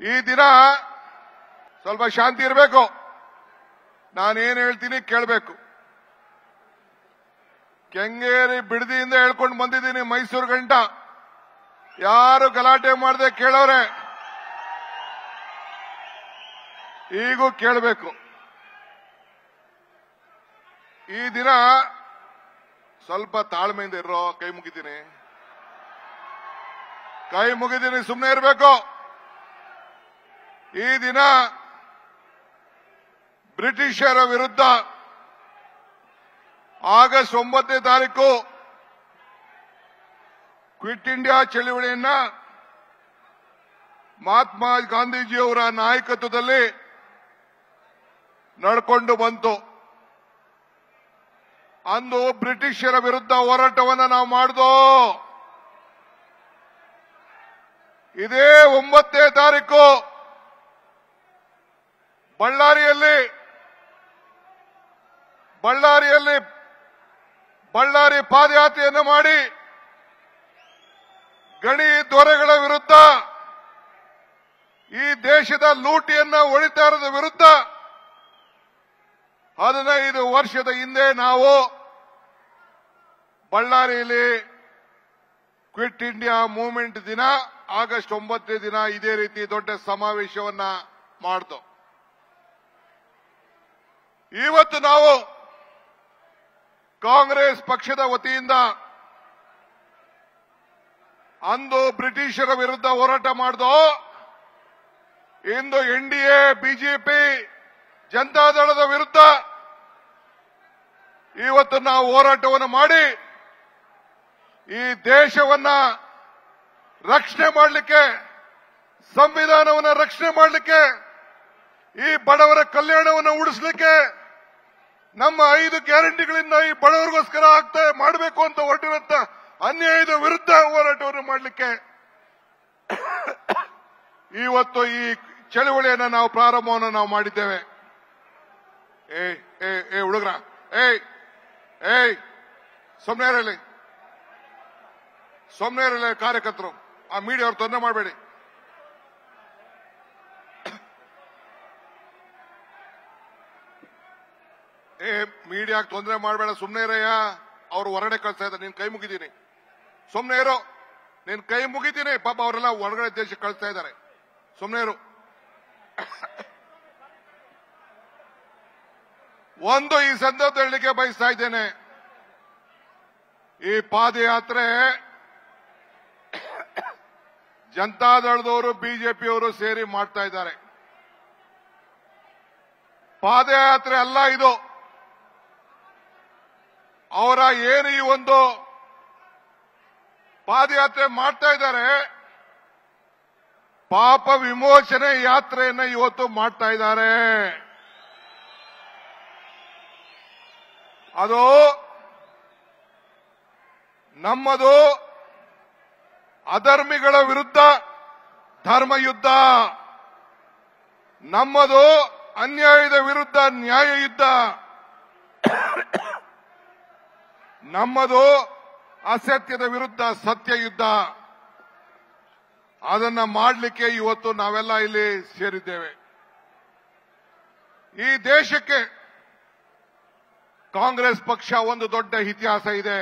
ಈ ದಿನ ಸ್ವಲ್ಪ ಶಾಂತಿ ಇರಬೇಕು. ನಾನೇನು ಹೇಳ್ತೀನಿ ಕೇಳಬೇಕು. ಕೆಂಗೇರಿ ಬಿಡದಿಯಿಂದ ಹೇಳ್ಕೊಂಡು ಬಂದಿದ್ದೀನಿ ಮೈಸೂರು ಗಂಟ. ಯಾರು ಗಲಾಟೆ ಮಾಡದೆ ಕೇಳೋರೆ, ಈಗೂ ಕೇಳಬೇಕು. ಈ ದಿನ ಸ್ವಲ್ಪ ತಾಳ್ಮೆಯಿಂದ ಇರೋ. ಕೈ ಮುಗಿದ್ದೀನಿ, ಸುಮ್ಮನೆ ಇರಬೇಕು. ಈ ದಿನ ಬ್ರಿಟಿಷರ ವಿರುದ್ಧ ಆಗಸ್ಟ್ 9ನೇ ತಾರೀಕು ಕ್ವಿಟ್ ಇಂಡಿಯಾ ಚಳವಳಿಯನ್ನ ಮಹಾತ್ಮ ಗಾಂಧೀಜಿಯವರ ನಾಯಕತ್ವದಲ್ಲಿ ನಡ್ಕೊಂಡು ಬಂತು. ಅಂದು ಬ್ರಿಟಿಷರ ವಿರುದ್ಧ ಹೋರಾಟವನ್ನು ನಾವು ಮಾಡಿದೋ. ಇದೇ 9ನೇ ತಾರೀಕು ಬಳ್ಳಾರಿ ಪಾದಯಾತ್ರೆಯನ್ನು ಮಾಡಿ ಗಣಿ ದೊರೆಗಳ ವಿರುದ್ಧ, ಈ ದೇಶದ ಲೂಟಿಯನ್ನ ಹೊಡಿತಾ ಇರೋದ ವಿರುದ್ಧ 15 ವರ್ಷದ ಹಿಂದೆ ನಾವು ಬಳ್ಳಾರಿಯಲ್ಲಿ ಕ್ವಿಟ್ ಇಂಡಿಯಾ ಮೂವ್ಮೆಂಟ್ ದಿನ ಆಗಸ್ಟ್ 9ನೇ ದಿನ ಇದೇ ರೀತಿ ದೊಡ್ಡ ಸಮಾವೇಶವನ್ನ ಮಾಡಿತು. ಇವತ್ತು ನಾವು ಕಾಂಗ್ರೆಸ್ ಪಕ್ಷದ ವತಿಯಿಂದ ಅಂದು ಬ್ರಿಟಿಷರ ವಿರುದ್ಧ ಹೋರಾಟ ಮಾಡಿದೋ. ಇಂದು ಎನ್ಡಿಎ, ಬಿಜೆಪಿ, ಜನತಾದಳದ ವಿರುದ್ಧ ಇವತ್ತು ನಾವು ಹೋರಾಟವನ್ನು ಮಾಡಿ ಈ ದೇಶವನ್ನ ರಕ್ಷಣೆ ಮಾಡಲಿಕ್ಕೆ, ಸಂವಿಧಾನವನ್ನು ರಕ್ಷಣೆ ಮಾಡಲಿಕ್ಕೆ, ಈ ಬಡವರ ಕಲ್ಯಾಣವನ್ನು ಉಳಿಸಲಿಕ್ಕೆ, ನಮ್ಮ 5 ಗ್ಯಾರಂಟಿಗಳಿಂದ ಈ ಬಡವರಿಗೋಸ್ಕರ ಮಾಡಬೇಕು ಅಂತ ಹೊರಟಿರುವಂತ ಅನ್ಯಾಯದ ವಿರುದ್ಧ ಹೋರಾಟವನ್ನು ಮಾಡಲಿಕ್ಕೆ ಇವತ್ತು ಈ ಚಳವಳಿಯನ್ನು ನಾವು ಪ್ರಾರಂಭವನ್ನು ನಾವು ಮಾಡಿದ್ದೇವೆ. ಹುಡುಗ್ರ, ಸುಮ್ಮನೆ ಕಾರ್ಯಕರ್ತರು, ಆ ಮೀಡಿಯಾ ಅವ್ರು ತೊಂದರೆ ಮಾಡಬೇಡಿ. ಮೀಡಿಯಾಕ್ಕೆ ತೊಂದರೆ ಮಾಡಬೇಡ, ಸುಮ್ಮನೆ ಇರಯ್ಯ. ಅವ್ರು ಹೊರಗಡೆ ಕಳಿಸ್ತಾ ಇದ್ದಾರೆ, ನೀನ್ ಕೈ ಮುಗಿದ್ದೀನಿ, ಸುಮ್ಮನೆ ಇರೋ. ನೀನ್ ಕೈ ಮುಗಿದ್ದೀನಿ, ಪಾಪ ಅವರೆಲ್ಲ ಹೊರಗಡೆ ದೇಶಕ್ಕೆ ಕಳಿಸ್ತಾ ಇದ್ದಾರೆ, ಸುಮ್ಮನೆ ಇರು. ಒಂದು ಈ ಸಂದರ್ಭ ಹೇಳಲಿಕ್ಕೆ ಬಯಸ್ತಾ ಇದ್ದೇನೆ, ಈ ಪಾದಯಾತ್ರೆ ಜನತಾದಳದವರು, ಬಿಜೆಪಿಯವರು ಸೇರಿ ಮಾಡ್ತಾ ಇದ್ದಾರೆ. ಪಾದಯಾತ್ರೆ ಅಲ್ಲ ಇದು. ಅವರ ಏನು ಈ ಒಂದು ಪಾದಯಾತ್ರೆ ಮಾಡ್ತಾ ಇದ್ದಾರೆ, ಪಾಪ ವಿಮೋಚನೆ ಯಾತ್ರೆಯನ್ನ ಇವತ್ತು ಮಾಡ್ತಾ ಇದ್ದಾರೆ. ಅದು ನಮ್ಮದು ಅಧರ್ಮಿಗಳ ವಿರುದ್ಧ ಧರ್ಮಯುದ್ಧ, ನಮ್ಮದು ಅನ್ಯಾಯದ ವಿರುದ್ಧ ನ್ಯಾಯ ಯುದ್ಧ, ನಮ್ಮದು ಅಸತ್ಯದ ವಿರುದ್ಧ ಸತ್ಯ ಯುದ್ಧ. ಅದನ್ನ ಮಾಡಲಿಕ್ಕೆ ಇವತ್ತು ನಾವೆಲ್ಲ ಇಲ್ಲಿ ಸೇರಿದ್ದೇವೆ. ಈ ದೇಶಕ್ಕೆ ಕಾಂಗ್ರೆಸ್ ಪಕ್ಷ ಒಂದು ದೊಡ್ಡ ಇತಿಹಾಸ ಇದೆ.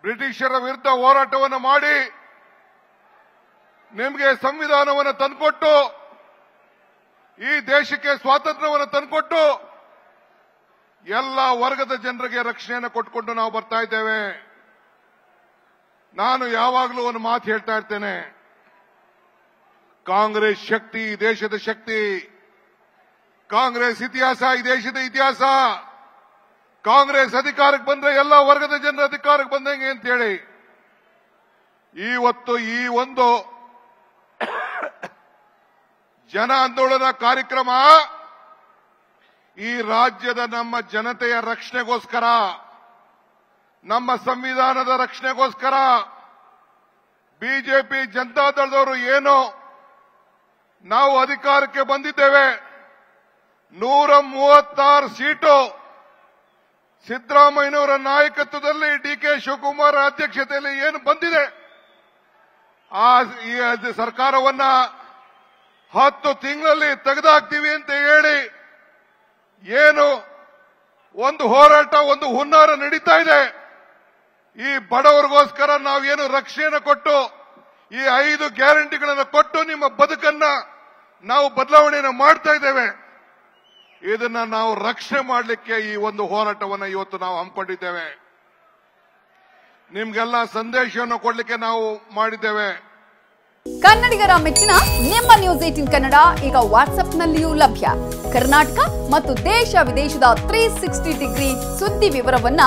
ಬ್ರಿಟಿಷರ ವಿರುದ್ಧ ಹೋರಾಟವನ್ನು ಮಾಡಿ ನಿಮಗೆ ಸಂವಿಧಾನವನ್ನು ತಂದುಕೊಟ್ಟು, ಈ ದೇಶಕ್ಕೆ ಸ್ವಾತಂತ್ರ್ಯವನ್ನು ತಂದುಕೊಟ್ಟು, ಎಲ್ಲ ವರ್ಗದ ಜನರಿಗೆ ರಕ್ಷಣೆಯನ್ನು ಕೊಟ್ಟುಕೊಂಡು ನಾವು ಬರ್ತಾ ಇದ್ದೇವೆ. ನಾನು ಯಾವಾಗಲೂ ಒಂದು ಮಾತು ಹೇಳ್ತಾ ಇರ್ತೇನೆ, ಕಾಂಗ್ರೆಸ್ ಶಕ್ತಿ ಈ ದೇಶದ ಶಕ್ತಿ, ಕಾಂಗ್ರೆಸ್ ಇತಿಹಾಸ ಈ ದೇಶದ ಇತಿಹಾಸ. ಕಾಂಗ್ರೆಸ್ ಅಧಿಕಾರಕ್ಕೆ ಬಂದ್ರೆ ಎಲ್ಲ ವರ್ಗದ ಜನರ ಅಧಿಕಾರಕ್ಕೆ ಬಂದಂಗೆ ಅಂತ ಹೇಳಿ ಇವತ್ತು ಈ ಒಂದು ಜನ ಆಂದೋಲನ ಕಾರ್ಯಕ್ರಮ ಈ ರಾಜ್ಯದ ನಮ್ಮ ಜನತೆಯ ರಕ್ಷಣೆಗೋಸ್ಕರ, ನಮ್ಮ ಸಂವಿಧಾನದ ರಕ್ಷಣೆಗೋಸ್ಕರ ಬಿಜೆಪಿ ಜನತಾದಳದವರು ಏನು ನಾವು ಅಧಿಕಾರಕ್ಕೆ ಬಂದಿದ್ದೇವೆ, 136 ಸೀಟು ಸಿದ್ದರಾಮಯ್ಯನವರ ನಾಯಕತ್ವದಲ್ಲಿ ಡಿ ಕೆ ಶಿವಕುಮಾರ್ ಅಧ್ಯಕ್ಷತೆಯಲ್ಲಿ ಏನು ಬಂದಿದೆ, ಈ ಸರ್ಕಾರವನ್ನ 10 ತಿಂಗಳಲ್ಲಿ ತೆಗೆದುಹಾಕ್ತೀವಿ ಅಂತ ಹೇಳಿ ಏನು ಒಂದು ಹೋರಾಟ, ಒಂದು ಹುನ್ನಾರ ನಡೀತಾ ಇದೆ. ಈ ಬಡವರಿಗೋಸ್ಕರ ನಾವೇನು ರಕ್ಷಣೆಯನ್ನು ಕೊಟ್ಟು ಈ 5 ಗ್ಯಾರಂಟಿಗಳನ್ನು ಕೊಟ್ಟು ನಿಮ್ಮ ಬದುಕನ್ನ ನಾವು ಬದಲಾವಣೆಯನ್ನು ಮಾಡ್ತಾ ಇದ್ದೇವೆ. ಇದನ್ನ ನಾವು ರಕ್ಷಣೆ ಮಾಡಲಿಕ್ಕೆ ಈ ಒಂದು ಹೋರಾಟವನ್ನು ಇವತ್ತು ನಾವು ಹಮ್ಮಿಕೊಂಡಿದ್ದೇವೆ. ನಿಮ್ಗೆಲ್ಲ ಸಂದೇಶವನ್ನು ಕೊಡ್ಲಿಕ್ಕೆ ನಾವು ಮಾಡಿದ್ದೇವೆ. ಕನ್ನಡಿಗರ ಮೆಚ್ಚಿನ ನಿಮ್ಮ ನ್ಯೂಸ್ 18 ಕನ್ನಡ ಈಗ ವಾಟ್ಸ್ಆಪ್ನಲ್ಲಿಯೂ ಲಭ್ಯ. ಕರ್ನಾಟಕ ಮತ್ತು ದೇಶ ವಿದೇಶದ 360 ಡಿಗ್ರಿ ಸುದ್ದಿ ವಿವರವನ್ನ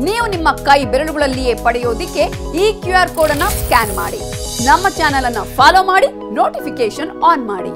ನೀವು ನಿಮ್ಮ ಕೈ ಬೆರಳುಗಳಲ್ಲಿಯೇ ಪಡೆಯೋದಿಕ್ಕೆ ಈ QR ಕೋಡ್ ಅನ್ನು ಸ್ಕ್ಯಾನ್ ಮಾಡಿ. ನಮ್ಮ ಚಾನೆಲ್ ಅನ್ನು ಫಾಲೋ ಮಾಡಿ, ನೋಟಿಫಿಕೇಶನ್ ಆನ್ ಮಾಡಿ.